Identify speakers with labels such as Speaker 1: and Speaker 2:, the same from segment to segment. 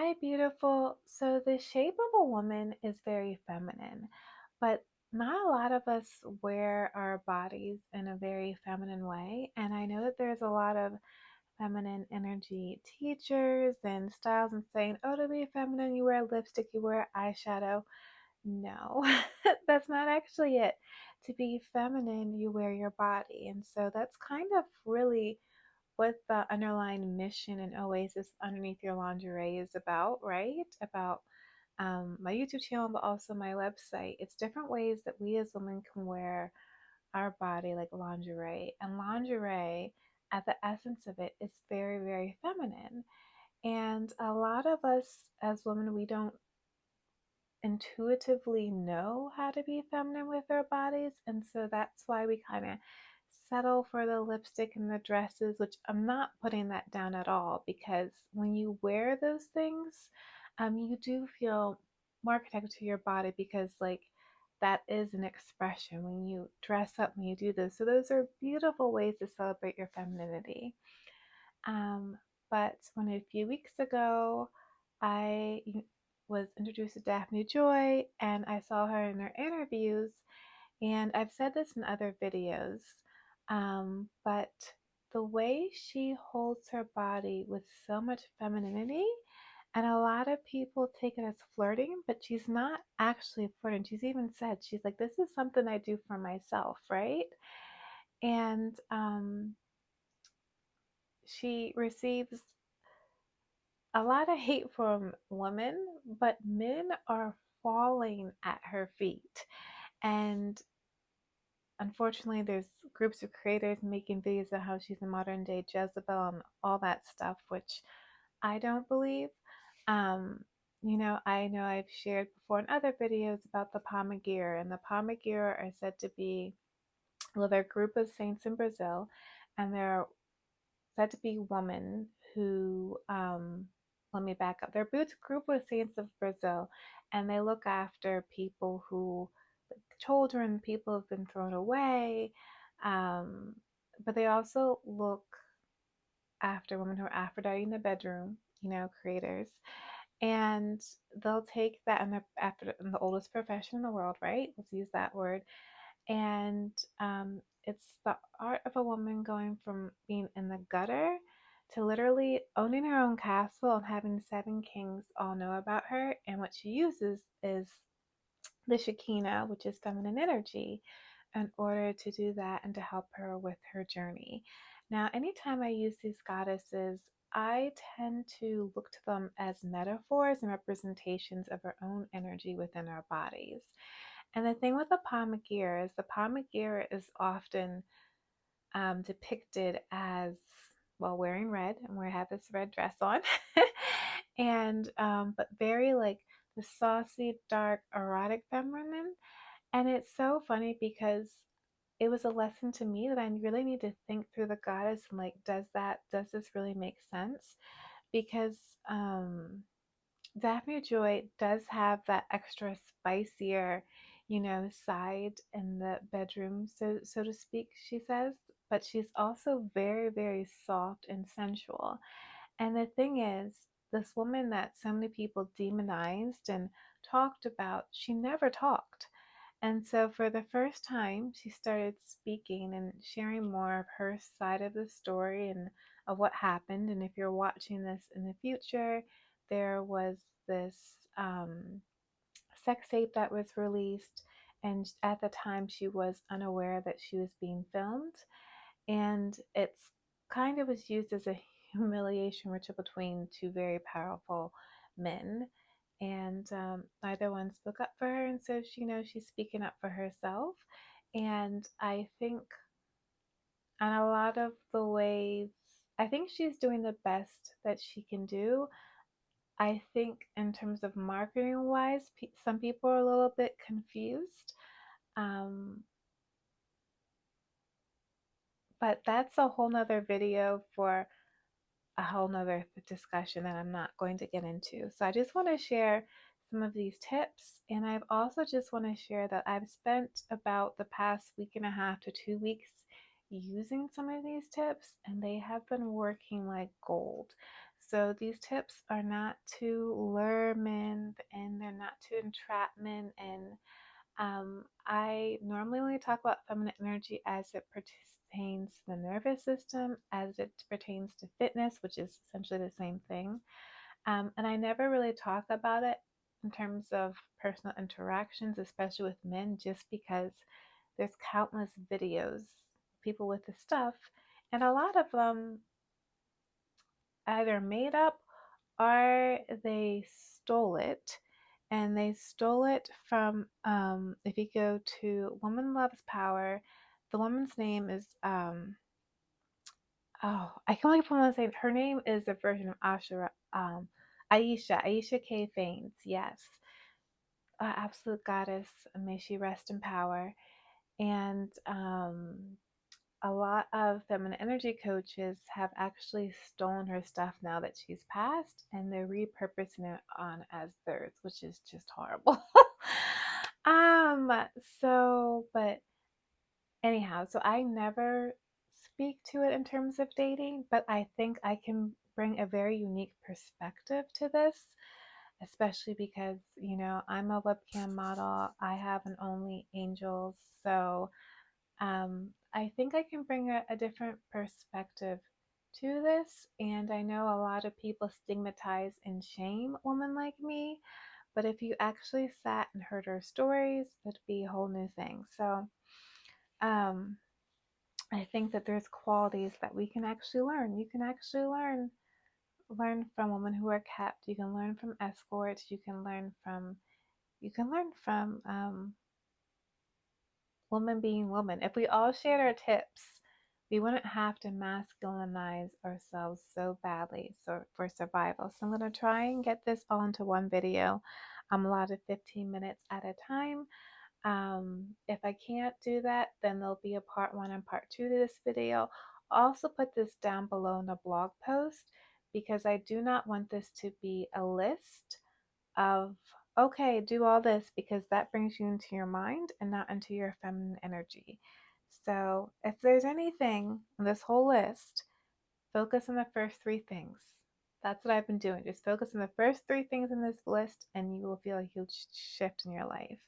Speaker 1: Hi, beautiful. So, the shape of a woman is very feminine, but not a lot of us wear our bodies in a very feminine way. And I know that there's a lot of feminine energy teachers and styles and saying, oh, to be feminine, you wear lipstick, you wear eyeshadow. No, that's not actually it. To be feminine, you wear your body. And so that's kind of really what the underlying mission and oasis underneath your lingerie is about, right? About my YouTube channel, but also my website. It's different ways that we as women can wear our body like lingerie. And lingerie, at the essence of it, is very, very feminine. And a lot of us as women, we don't intuitively know how to be feminine with our bodies. And so that's why we kind of settle for the lipstick and the dresses, which I'm not putting that down at all because when you wear those things, you do feel more connected to your body because, like, that is an expression when you dress up, when you do this. So, those are beautiful ways to celebrate your femininity. Um, but when a few weeks ago, I was introduced to Daphne Joy and I saw her in her interviews, and I've said this in other videos, but the way she holds her body with so much femininity, and a lot of people take it as flirting, but she's not actually flirting. She's even said, she's like, this is something I do for myself, right? And she receives a lot of hate from women, but men are falling at her feet. And unfortunately, there's groups of creators making videos of how she's a modern day Jezebel and all that stuff, which I don't believe. Um, I know I've shared before in other videos about the Palmagira, and the Palmagira are said to be, well, they're a group of saints in Brazil, and they're said to be women who, let me back up. They're a group of saints of Brazil, and they look after people who, like children, people have been thrown away, um, but they also look after women who are Aphrodite in the bedroom, creators. And they'll take that, and they're after in the oldest profession in the world, right? Let's use that word. And it's the art of a woman going from being in the gutter to literally owning her own castle and having seven kings all know about her. And what she uses is the Shekinah, which is feminine energy, in order to do that and to help her with her journey. Now, anytime I use these goddesses, I tend to look to them as metaphors and representations of our own energy within our bodies. And the thing with the Palmagira is often depicted as, well, wearing red, and we have this red dress on, and but very like the saucy, dark, erotic feminine. And it's so funny because it was a lesson to me that I really need to think through the goddess and like, does this really make sense? Because Daphne Joy does have that extra spicier, side in the bedroom, so to speak, she says, but she's also very, very soft and sensual. And the thing is, this woman that so many people demonized and talked about, she never talked. And so for the first time, she started speaking and sharing more of her side of the story and of what happened. And if you're watching this in the future, there was this sex tape that was released. And at the time, she was unaware that she was being filmed. And it's kind of was used as a humiliation ritual between two very powerful men, and neither one spoke up for her, and so she's speaking up for herself. And I think on a lot of the ways, I think she's doing the best that she can do. I think in terms of marketing wise, some people are a little bit confused, um, but that's a whole nother video for a whole nother discussion that I'm not going to get into. So I just want to share some of these tips. And I've also just want to share that I've spent about the past week and a half to 2 weeks using some of these tips, and they have been working like gold. So these tips are not to lure men and they're not to entrap men. And I normally only talk about feminine energy as it pertains to the nervous system, as it pertains to fitness, which is essentially the same thing. And I never really talk about it in terms of personal interactions, especially with men, just because there's countless videos, people with the stuff, and a lot of them either made up or they stole it. And they stole it from, if you go to Woman Loves Power, the woman's name is, oh, I can't believe I'm saying her name is a version of Ashura, Aisha K. Faines, yes. Absolute goddess, may she rest in power. And a lot of feminine energy coaches have actually stolen her stuff now that she's passed, and they're repurposing it on as theirs, which is just horrible. um, but anyhow, so I never speak to it in terms of dating, but I think I can bring a very unique perspective to this, especially because, I'm a webcam model. I have an Only Angels. So I think I can bring a different perspective to this. And I know a lot of people stigmatize and shame women like me. But if you actually sat and heard her stories, it'd be a whole new thing. So, um, I think that there's qualities that we can actually learn. You can actually learn from women who are kept. You can learn from escorts. You can learn from women being women. If we all shared our tips, we wouldn't have to masculinize ourselves so badly for survival. So I'm going to try and get this all into one video. I'm allotted 15 minutes at a time. If I can't do that, then there'll be a part 1 and part 2 to this video. I'll also put this down below in a blog post because I do not want this to be a list of, okay, do all this, because that brings you into your mind and not into your feminine energy. So if there's anything in this whole list, focus on the first 3 things. That's what I've been doing. Just focus on the first 3 things in this list and you will feel a huge shift in your life.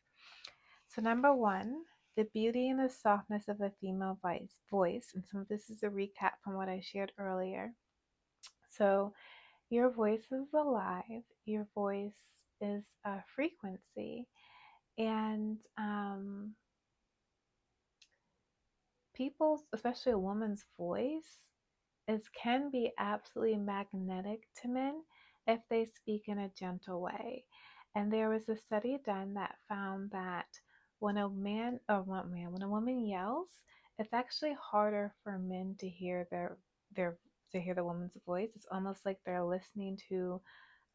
Speaker 1: So number 1, the beauty and the softness of a female voice. And some of this is a recap from what I shared earlier. So your voice is alive. Your voice is a frequency. And people's, especially a woman's voice, can be absolutely magnetic to men if they speak in a gentle way. And there was a study done that found that when a woman yells, it's actually harder for men to hear their to hear the woman's voice. It's almost like they're listening to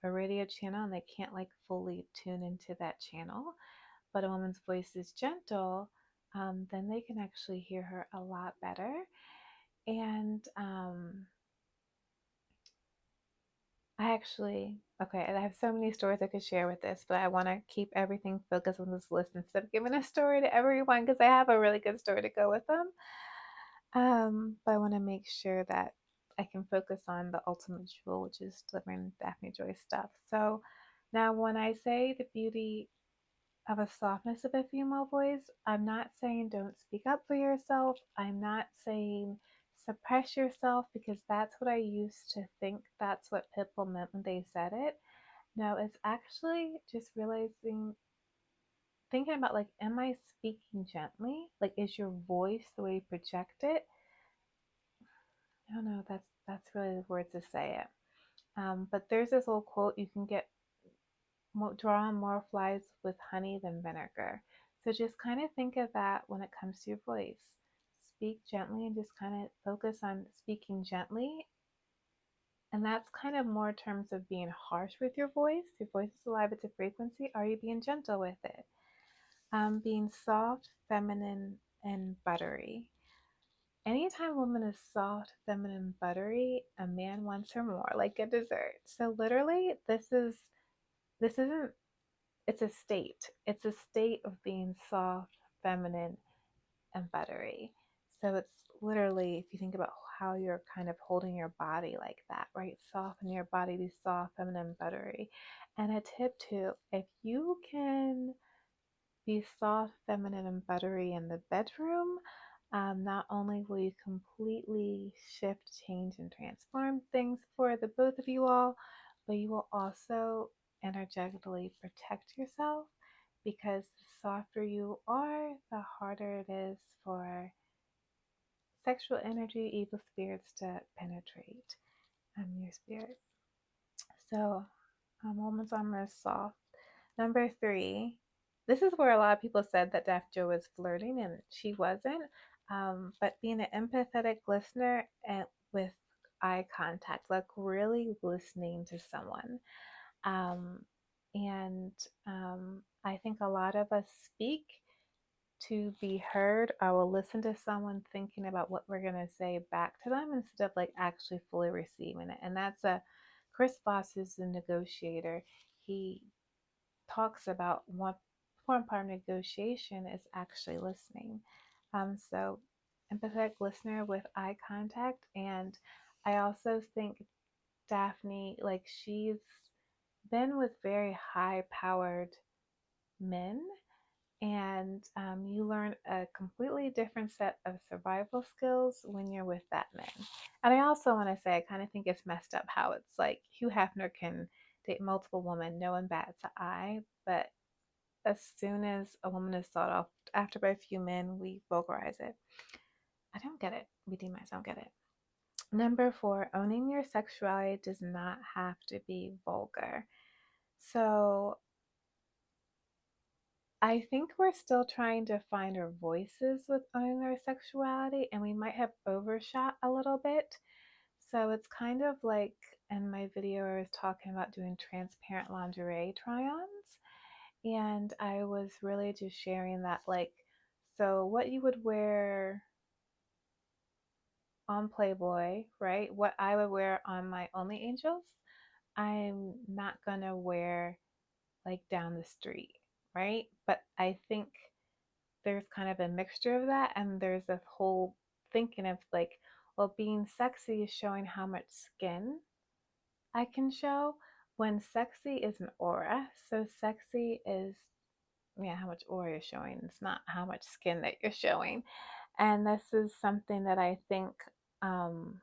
Speaker 1: a radio channel and they can't like fully tune into that channel. But a woman's voice is gentle, then they can actually hear her a lot better. And I have so many stories I could share with this, but I want to keep everything focused on this list instead of giving a story to everyone because I have a really good story to go with them. But I want to make sure that I can focus on the ultimate jewel, which is delivering Daphne Joy stuff. So now when I say the beauty of a softness of a female voice, I'm not saying don't speak up for yourself. I'm not saying suppress yourself because that's what I used to think that's what people meant when they said it. No, it's actually just thinking about like, am I speaking gently? Like, is your voice the way you project it? I don't know. That's really the word to say it. But there's this old quote: you can get draw on more flies with honey than vinegar. So just kind of think of that when it comes to your voice. Speak gently and just kind of focus on speaking gently. And that's kind of more in terms of being harsh with your voice. Your voice is alive, it's a frequency. Are you being gentle with it? Being soft, feminine, and buttery. Anytime a woman is soft, feminine, buttery, a man wants her more, like a dessert. So literally, this isn't it's a state. It's a state of being soft, feminine, and buttery. So it's literally, if you think about how you're kind of holding your body like that, right? Soften your body, be soft, feminine, buttery. And a tip too, if you can be soft, feminine, and buttery in the bedroom, not only will you completely shift, change, and transform things for the both of you all, but you will also energetically protect yourself because the softer you are, the harder it is for sexual energy, evil spirits to penetrate your spirit. So, woman's armor is soft. Number three, this is where a lot of people said that Daphne was flirting, and she wasn't. But being an empathetic listener and with eye contact, like really listening to someone. Um, and I think a lot of us speak to be heard. I will listen to someone thinking about what we're going to say back to them instead of like actually fully receiving it. And that's a Chris Voss is a negotiator. He talks about one part of negotiation is actually listening. So empathetic listener with eye contact. And I also think Daphne, like she's been with very high powered men, and you learn a completely different set of survival skills when you're with that man. And I also want to say, I kind of think it's messed up how it's like Hugh Hefner can date multiple women, no one bats an eye, but as soon as a woman is sought off after by a few men, we vulgarize it. I don't get it. We demonize, I don't get it. Number four, owning your sexuality does not have to be vulgar. So I think we're still trying to find our voices with owning our sexuality, and we might have overshot a little bit. So it's kind of like in my video, I was talking about doing transparent lingerie try ons, and I was really just sharing that, like, so what you would wear on Playboy, right? What I would wear on my Only Angels, I'm not gonna wear like down the street, right? But I think there's kind of a mixture of that, and there's a whole thinking of like, well, being sexy is showing how much skin I can show, when sexy is an aura. So sexy is, yeah, how much aura you're showing. It's not how much skin that you're showing. And this is something that I think, um,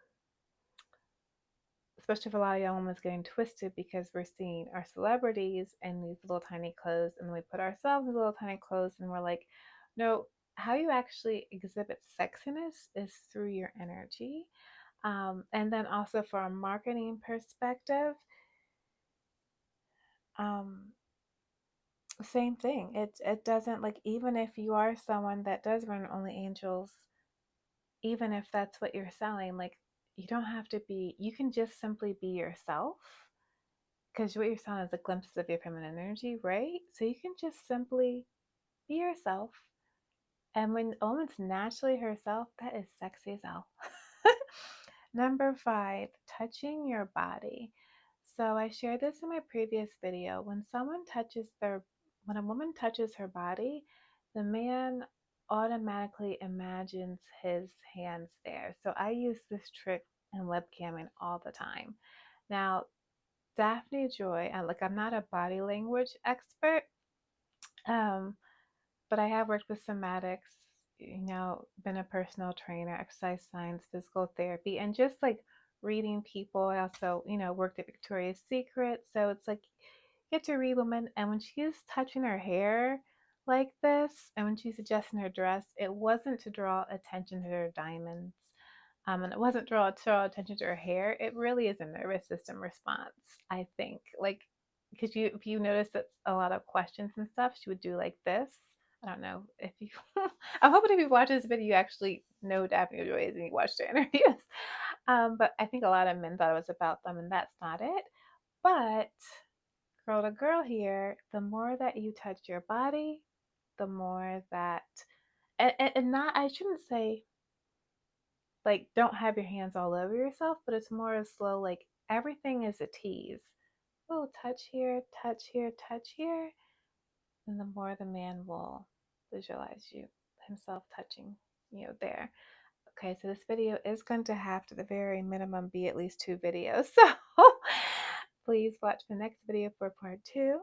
Speaker 1: especially for a lot of young women, is getting twisted because we're seeing our celebrities in these little tiny clothes, and then we put ourselves in little tiny clothes, and we're like, no, how you actually exhibit sexiness is through your energy. And then also for a marketing perspective, um, same thing. It doesn't, like, even if you are someone that does run Only Angels, even if that's what you're selling, like you don't have to be. You can just simply be yourself, because what you're selling is a glimpse of your feminine energy, right? So you can just simply be yourself. And when a woman's naturally herself, that is sexy as hell. Number five, touching your body. So I shared this in my previous video. When a woman touches her body, the man automatically imagines his hands there. So I use this trick in webcamming all the time. Now, Daphne Joy, I'm not a body language expert, um, but I have worked with somatics, been a personal trainer, exercise science, physical therapy, and just like reading people. I also, worked at Victoria's Secret. So it's like you get to read women, and when she's touching her hair like this, and when she's adjusting her dress, it wasn't to draw attention to her diamonds. And it wasn't to draw attention to her hair. It really is a nervous system response, I think. Like, because if you notice that a lot of questions and stuff, she would do like this. I don't know if you. I'm hoping if you watch this video, you actually know Daphne Joy and you watched her interviews. But I think a lot of men thought it was about them, and that's not it. But girl to girl here, the more that you touch your body, the more that, and not, I shouldn't say like don't have your hands all over yourself, but it's more a slow, like everything is a tease. Oh, touch here, touch here, touch here. And the more the man will visualize you himself touching, there. Okay, so this video is going to have to the very minimum be at least 2 videos. So please watch the next video for part 2.